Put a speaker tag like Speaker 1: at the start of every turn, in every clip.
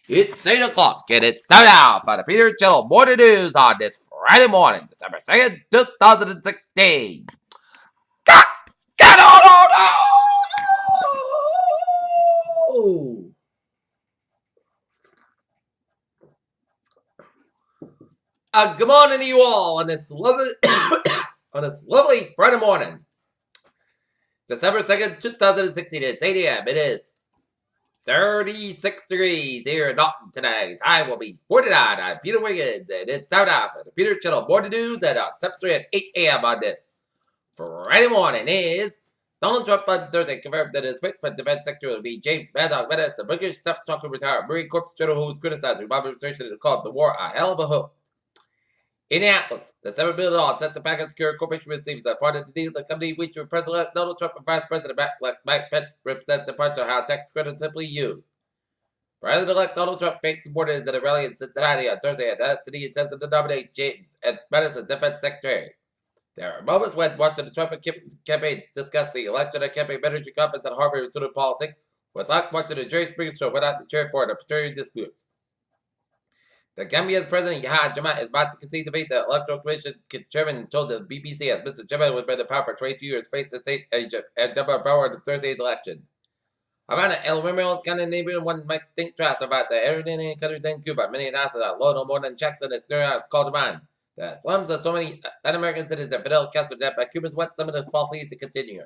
Speaker 1: It's 8 o'clock, and it's time now for the Peter Channel Morning News on this Friday morning, December 2nd, 2016. Get, get on! Good morning to you all on this lovely, on this lovely Friday morning, December 2nd, 2016. It's 8 a.m. It is 36 degrees here in Dalton today. I will be 49. I'm Peter Wiggins, and it's time now for the Peter Channel Morning News at top 3 at 8 a.m. on this Friday morning. Is Donald Trump on Thursday confirmed that his pick for defense secretary will be James Maddox Menace, a British tough talker retired Marine Corps general who was criticized the Obama administration and called the war a hell of a hook. Indianapolis, the $7 billion set to back and secure corporation receives a part of the deal. The company which President Donald Trump and Vice President Mike Pence represents a part of how tax credits simply used. President-elect Donald Trump faked supporters at a rally in Cincinnati on Thursday and Anthony attempted to nominate James and Menace as defense secretary. There are moments when Washington Trump campaigns discussed the election and campaign manager conference at Harvard Institute of Politics, was like watching the Jerry Springer show went out to chair for an arbitrary disputes. The Gambia's president Yahya Jammeh is about to concede defeat. The electoral commission chairman told the BBC as Mr. Jammeh was been in power for 22 years, faced the state agent and Deborah Bauer in Thursday's election. Havana, El Ramirez County neighborhood one might think twice about the Argentinian country than Cuba. Many announced that low no more than checks and its has called to mind. The slums of so many Latin American cities that Fidel Castro dead, but Cubans want some of those policies to continue.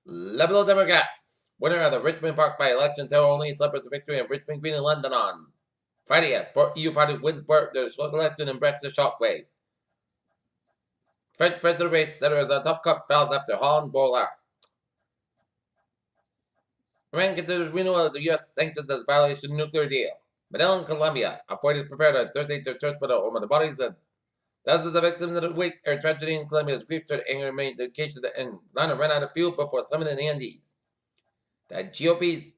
Speaker 1: Liberal Democrats, winner of the Richmond Park by elections, held only celebrates a victory in Richmond Green in London on Friday, as EU party wins the local election and Brexit shockwave. French president race centers on top cup fouls after Holland Bollard. Iran considers renewal of the U.S. sanctions as a violation of the nuclear deal. Medellin, Colombia. Authorities prepared on Thursday to search for the bodies of dozens of victims of the week's air tragedy in Colombia's grief to the anger remained the occasion that Atlanta ran out of fuel before summiting the Andes. The GOP's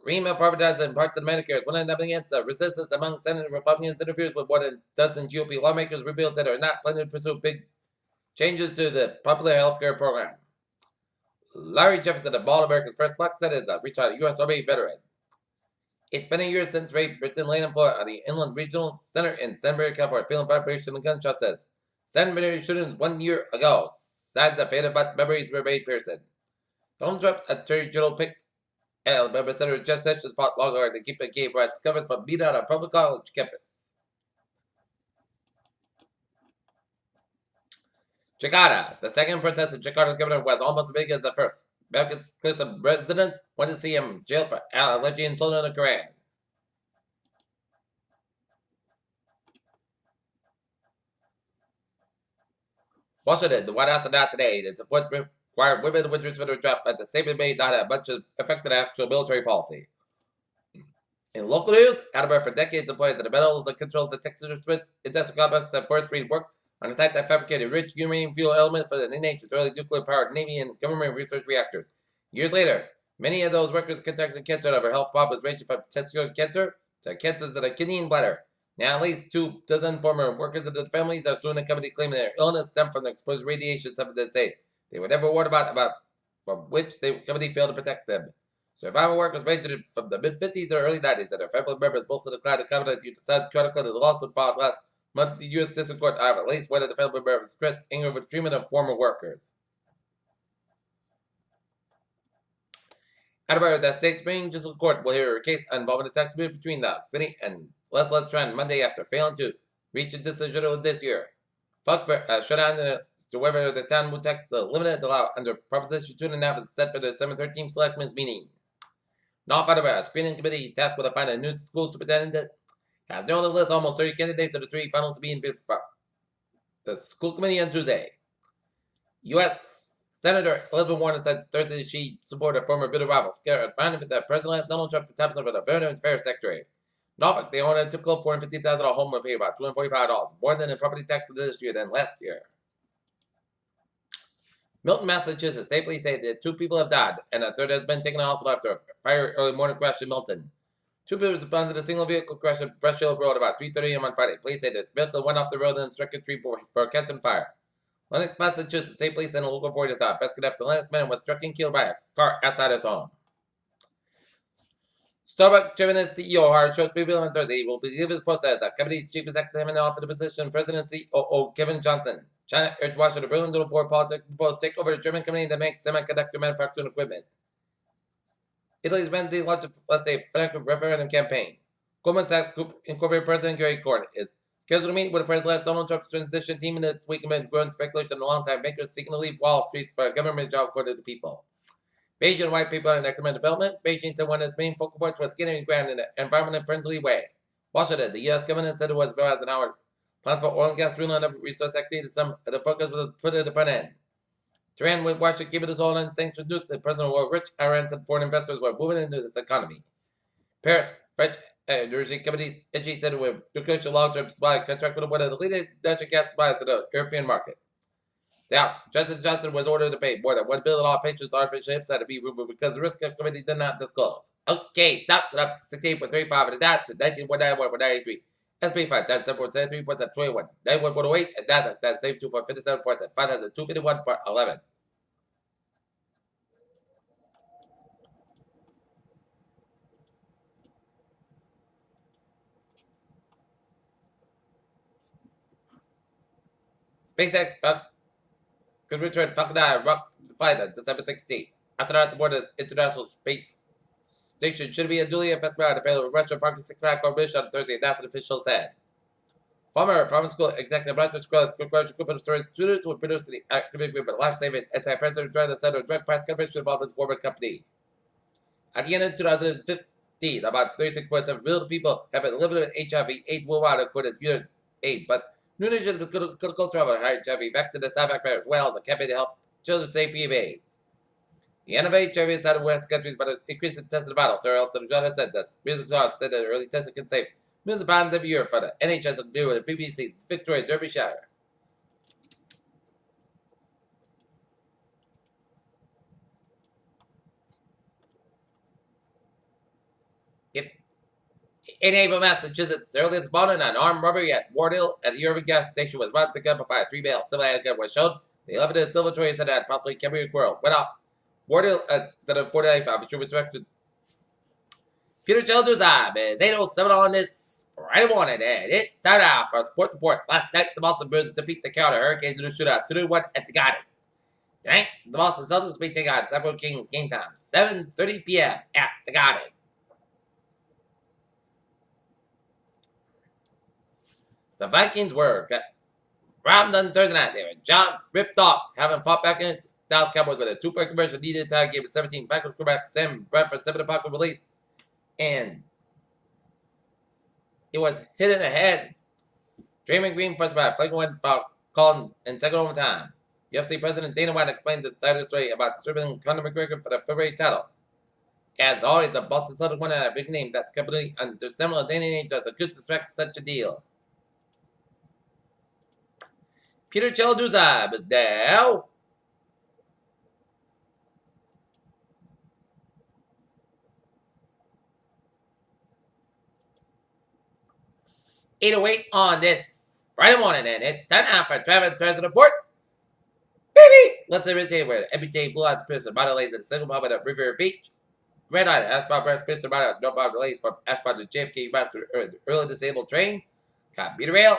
Speaker 1: dream of privatizing parts of Medicare is one of them against the resistance among Senate Republicans. Interviews with more than a dozen GOP lawmakers revealed that they are not planning to pursue big changes to the popular health care program. Larry Jefferson of Bald America's first black senator is a retired U.S. Army veteran. It's been a year since Ray Britton laid on floor at the Inland Regional Center in Sunbury, California, feeling vibration and gunshot says 7 million shootings 1 year ago. Signs that faded, but memories were made Pearson. Donald Trump's Attorney General picked Alabama Senator Jeff Sessions fought long hard to keep the gay rights covers from beat out on public college campus. Jakarta. The second protest in Jakarta's governor was almost as big as the first. American exclusive residents went to see him jailed for allegedly insulting the Quran. Washington, the White House announced today that supports required women winters for their job, but the statement may not have much effect on actual military policy. In local news, Alabama for decades employs the metals that controls the Texas Instruments industrial complex that first Reed worked on a site that fabricated rich uranium fuel element for the nation's early nuclear-powered Navy and government research reactors. Years later, many of those workers contracted cancer and other health problems ranging from testicular cancer to cancers of the kidney and bladder. Now, at least 24 former workers and their families are suing the company claiming their illness stemmed from the exposed radiation, something that say they were never warned about from which the company failed to protect them. Survivor workers ranging from the mid-50s or early 90s and their family members mostly declined to comment due to sad chronicle of the lawsuit filed last month. The U.S. District Court have at least one of the family members expressed anger over treatment of former workers. However, the state's Supreme Judicial Court will hear a case involving a tax dispute between the city and Let's Trend Monday after failing to reach a decision this year. Foxborough shut down to whether the town will tax the limited allowed under Proposition 2.5 is set for the December 13th Selectmen's meeting. North Alabama, a screening committee tasked with finding a new school superintendent has now on the list almost 30 candidates of the 3 finals to be in the school committee on Tuesday. U.S. Senator Elizabeth Warren said Thursday she supported former bitter rival Scarlett finding that President Donald Trump attempts over the Veterans Affairs Secretary. Norfolk, they own a typical $450,000 home will pay about $245, more than in property taxes this year than last year. Milton, Massachusetts, state police say that 2 people have died, and a third has been taken to the hospital after a fire early morning crash in Milton. 2 people responded to a single vehicle crash at Brush Hill Road about 3:30 a.m. on Friday. Police say that the vehicle went off the road and struck a tree for catching fire. Lenox, Massachusetts, state police and local authorities investigated after Lenox man was struck and killed by a car outside his home. Starbucks Chairman and CEO hired short people on Thursday. He will be given his post as the company's chief executive and offer the position President and COO Kevin Johnson. China urged Washington to bring into the board politics to propose take over the German company that makes semiconductor manufacturing equipment. Italy's Wednesday launched a financial referendum campaign. Goldman Sachs Group Incorporated President Gary Cohn is scheduled to meet with the President Donald Trump's transition team this week amid growing speculation of long-time bankers seeking to leave Wall Street for a government job according to the people. Beijing white people in economic development. Beijing said one of its main focal points was getting ground in an environment-friendly way. Washington, the U.S. government said it was about as an hour. Plans for oil and gas drilling and resource activity. Some of the focus was put at the front end. Tehran with Washington keep it as all unsanctioned news that President were rich Iranians and foreign investors were moving into this economy. Paris, French energy company ENGIE said it would negotiate a long-term supply contract with one of the leading natural gas suppliers to the European market. The House, Johnson Johnson was ordered to pay more than $1 billion patients artificial hips had to be removed because the risk committee did not disclose. Okay, stop. Set up 68.35 and that to 19.91.93. SP 5, that's 7.73 points at 21. 91.08 and that's same 2.57 points at 5,251.11. SpaceX could return Falcon 9 rock flight on December 16th. Astronauts aboard the International Space Station should be duly affected by the failure of Russia Parking 6-pack mission on Thursday, NASA officials said. Former private school executive Dr. Scrolls required group of students who produced the academic movement life-saving anti-president drug that center direct price coverage involved with former company. At the end of 2015, about 36.7 million people have been living with HIV/AIDS worldwide according to UNAIDS, but new nations with clinical travel are HIV vaccinated to South Africa as well as a campaign to help children stay free of AIDS. The end of HIV is out of West countries, but an increase in testing battle. Sir Elton John said this. Music stars said that early testing can save millions of pounds every year for the NHS to do with the BBC's Victoria Derbyshire. In Avon, Massachusetts, early this morning, an armed robbery at Wardhill at the Irving gas station was about to gun by a 3-male civilian gun was shown. The 11 silver toys said that possibly carried a quarrel. Went off. Wardhill at 7:45, which was directed. Peter Childers is 8:07 on this Friday morning, and it started out for a sport report. Last night, the Boston Bruins defeat the Carolina Hurricanes in a shootout 2-1 at the Garden. Tonight, the Boston Celtics will be taking on Sacramento Kings game time, 7:30 p.m. at the Garden. The Vikings were robbed on Thursday night. They were ripped off, having fought back against Dallas Cowboys with a 2-point conversion needed to tie game of 17. Vikings quarterback Sam Bradford 7 o'clock was released, and it was hit in the head. Draymond Green first by a flagrant one foul called in second overtime. UFC President Dana White explains the side of the story about stripping Conor McGregor for the February title. As always, the Boston Celtics won a big name that's completely understandable. Dana does a good to strike such a deal. Peter Childers is now. $8:08 on this Friday morning, and it's time now for Travis Thursday report. Baby! Let's everything where everyday blue eyes Pierce and body lays at a single moment at River Beach. Red Eye, Ashbot Breast Pierce and body no body delays from Ashbot to JFK Master early disabled train. Caught Meter Rail.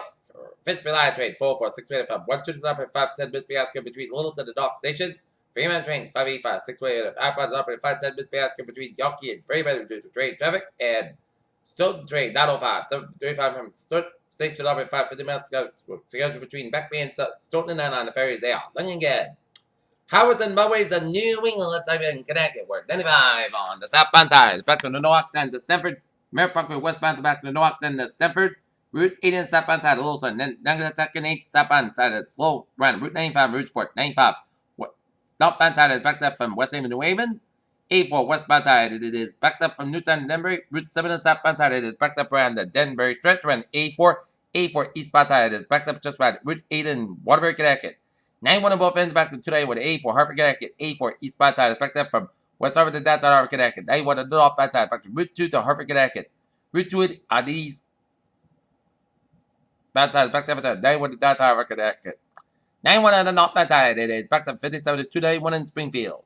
Speaker 1: Fitzgerald Line train 446 from 129 510 Miss Biasco between Littleton and North Station. Freeman train 585 6way Ashbot is operating 510 Miss Biasco between Yonke and Freeman due to train traffic. And Stoughton train 905 735 from Stoughton Station operating 550 miles together between Back Bay and Stoughton and 9 on the ferries they are. Long again. Howards and Mudways of New England, let's have in Connecticut. We're 95 on the southbound side. Back to the North and to Stamford. Merritt Parkway westbound back to the North and to Stamford. Route 8 and southbound side of Wilson. Then second 8 southbound side is slow run. Route 95 Rootsport 95. Northbound side is backed up from West Haven to New Haven. A4 westbound side it is backed up from Newtown to Denbury. Route 7 and southbound side it is backed up around the Denbury stretch. Around A4 eastbound side it is backed up just around Route 8 in Waterbury, Connecticut. 91 on both ends back to today with A4 Hartford, Connecticut. A4 eastbound side is backed up from West Hartford to downtown Hartford, Connecticut. 91 on the northbound side back to Route 2 to Hartford, Connecticut. Route 2 are these bad side is backed up to 91 to downtown Hartford, Connecticut. 91 on the northbound side it is backed up 57 to 291 in Springfield.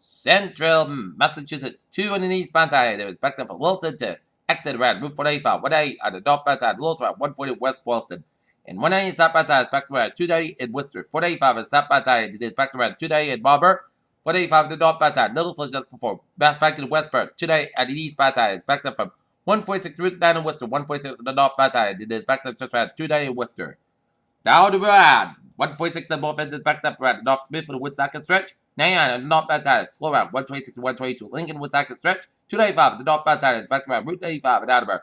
Speaker 1: Central Massachusetts, 2 in the eastbound side. They're expected from Wilton to Acton around Route 485. 180 on the northbound side, Lewis around 140 West Boylston. And 180 southbound side, expected around 290 in Worcester. 485 is southbound side, expected around 290 in Marlborough. 185 the northbound side, Littleton just before. Mass back to the westbound, 290 at the eastbound side, expected from 146 Route 9 in Worcester. 146 on the northbound side, expected just around 290 in Worcester. Down the road, 146 on both ends is backed up around North Smith for the Woonsocket stretch. 99 on the northbound side, slow around 126 to 122 Lincoln Woonsocket stretch. 295 on the northbound side is backed around Route 95 in Attleboro.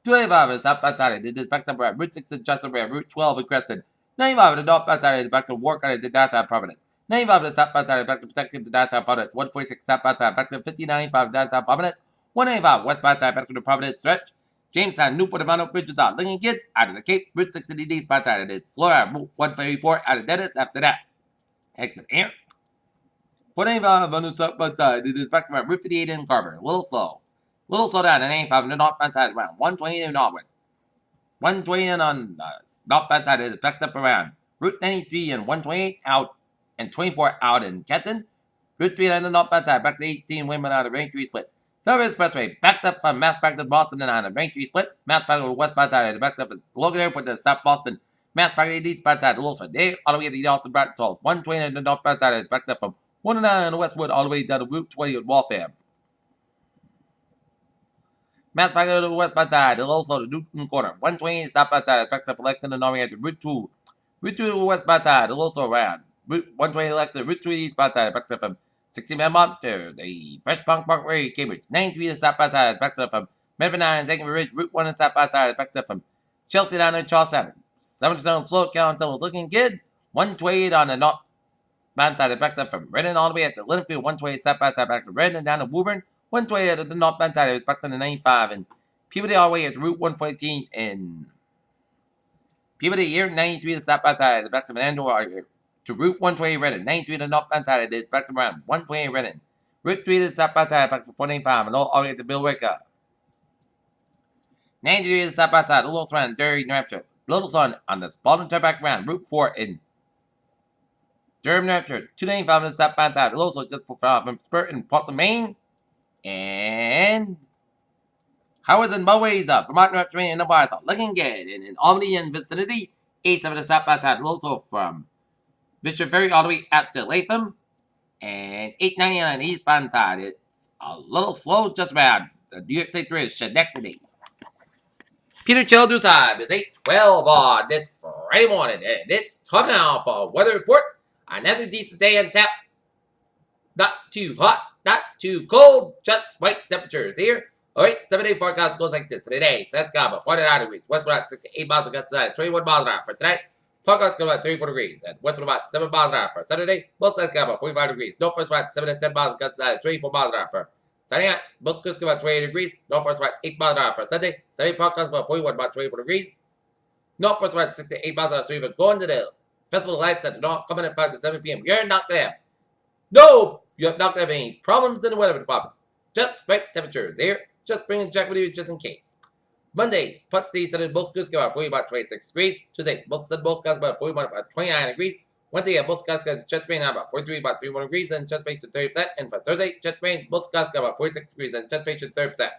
Speaker 1: 295 is southbound side, it is backed up around Route 6 in Chester around Route 12 in Crescent. 95 on the northbound side is back to work on it in downtown Providence. 95 on the southbound side is back to protecting the downtown Providence. 146 southbound side back to 5095 downtown Providence. 195 westbound side back to the Providence stretch. Jamestown, Newport, and Mount Bridges out. Lincoln Kid out of the Cape. Route 6 in the eastbound side. And it's slow out Route 134 out of Dennis after that. Exit here. 495 on the southbound side. It is back to Route 58 in Carver. A little slow. Little slow down. And 85 on the northbound side around 120 in Norwood. 120 on the northbound side. It is backed up around Route 93 and 128 out and 24 out in Kenton. Route 3 on the northbound side. Back to 18 Wayman out of Raintree Split. Silver Expressway backed up from Mass back to Boston and on a Raintree Split. Mass back to the westbound side. And backed up is Logan Airport to South Boston. Mass back to the eastbound side. Wilson. They all the way to the Austin Bratton Tolls. 120 on the northbound side. It's backed up from 109 on the Westwood all the way down to Route 20 at Waltham. Mass back to the westbound side. And also the Newton Corner. 120 southbound side. It's backed up from Lexington and Norway to Route 2. Route 2 to the westbound side. And also around Route 120 Lexington. Route 2 eastbound side. Backed up from 60 Belmont to the Fresh Punk Parkway, Cambridge. 93 to southbound side is backed up from Medford 9 and Zankerville Ridge. Route 1 and southbound side is backed up from Chelsea down to Charlestown. 70 on slow count was looking good. 128 on the northbound side is backed up from Redden all the way up to Linfield. 128 southbound side back to Redden down to Woburn. 128 at the northbound side is backed up to 95 and Peabody all the way up to Route 114 in Peabody here. 93 to southbound side is backed up to Andor to Route 120 Redden. 93 to the northbound side, it's back to around 120 Redden. Route 3 to the southbound side, back to 495, and all the way to Bill Wicker. 93 to the southbound side, Little Sun, Derry, New Hampshire. Little Sun on the Spalding Turnback Round, Route 4 in Durham, New Hampshire. 295 on the southbound side, Little Sun just from Spurt in Portland, Maine. And Howard's and Boways up, Vermont, New Hampshire, and the bars are looking good. And in Albany and vicinity, 87 to the southbound side, Little Sun from Bishop Ferry all the way out to Latham. And 890 on the eastbound side. It's a little slow just around the New York State Bridge, Schenectady. Peter Childrew's time is 8:12 on this Friday morning. And it's time now for a weather report. Another decent day on tap. Not too hot, not too cold, just right temperatures here. Alright, 7-day forecast goes like this for today. South Gaba, 49 degrees. Westward at 68 miles against the side, 21 miles an hour for tonight. Forecast going about 34 degrees, and westward about 7 miles an hour for Saturday. Most South Gaba, 45 degrees. Northwest about 7 to 10 miles against the side, 24 miles an hour for Sunday night. Most coast about 28 degrees. Northwest about 8 miles an hour for Sunday. Sunday forecast about 41, about 24 degrees. Northwest about 6 to 8 miles an hour. So even going to the Festival Lights at the North, coming at 5 to 7 p.m. You're not going to have you have not going to have any problems in the weather department. Just right temperatures here. Just bring a jacket with you just in case. Monday, Sunday, Sunday, most schools go about 40, about 26 degrees. Tuesday, most guys about 41, about 29 degrees. Wednesday, most guys got chest pain about 43, about 31 degrees, and chest pain to 30%. And for Thursday, chest pain, most guys got about 46 degrees, and chest pain to 30%.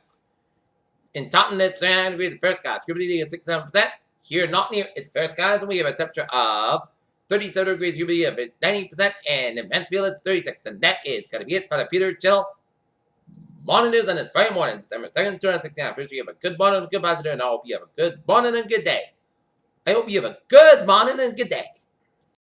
Speaker 1: In Taunton, it's 39 degrees, the fair skies. Humidity is 67%. Here in Nottingham, it's fair skies, and we have a temperature of 37 degrees, humidity of 90%, and in Mansfield, it's 36. And that is going to be it for the Peter Chill Morning News on this Friday morning, December 2nd, 2016. I hope you have a good morning and good afternoon, and I hope you have a good morning and good day. I hope you have a good morning and good day.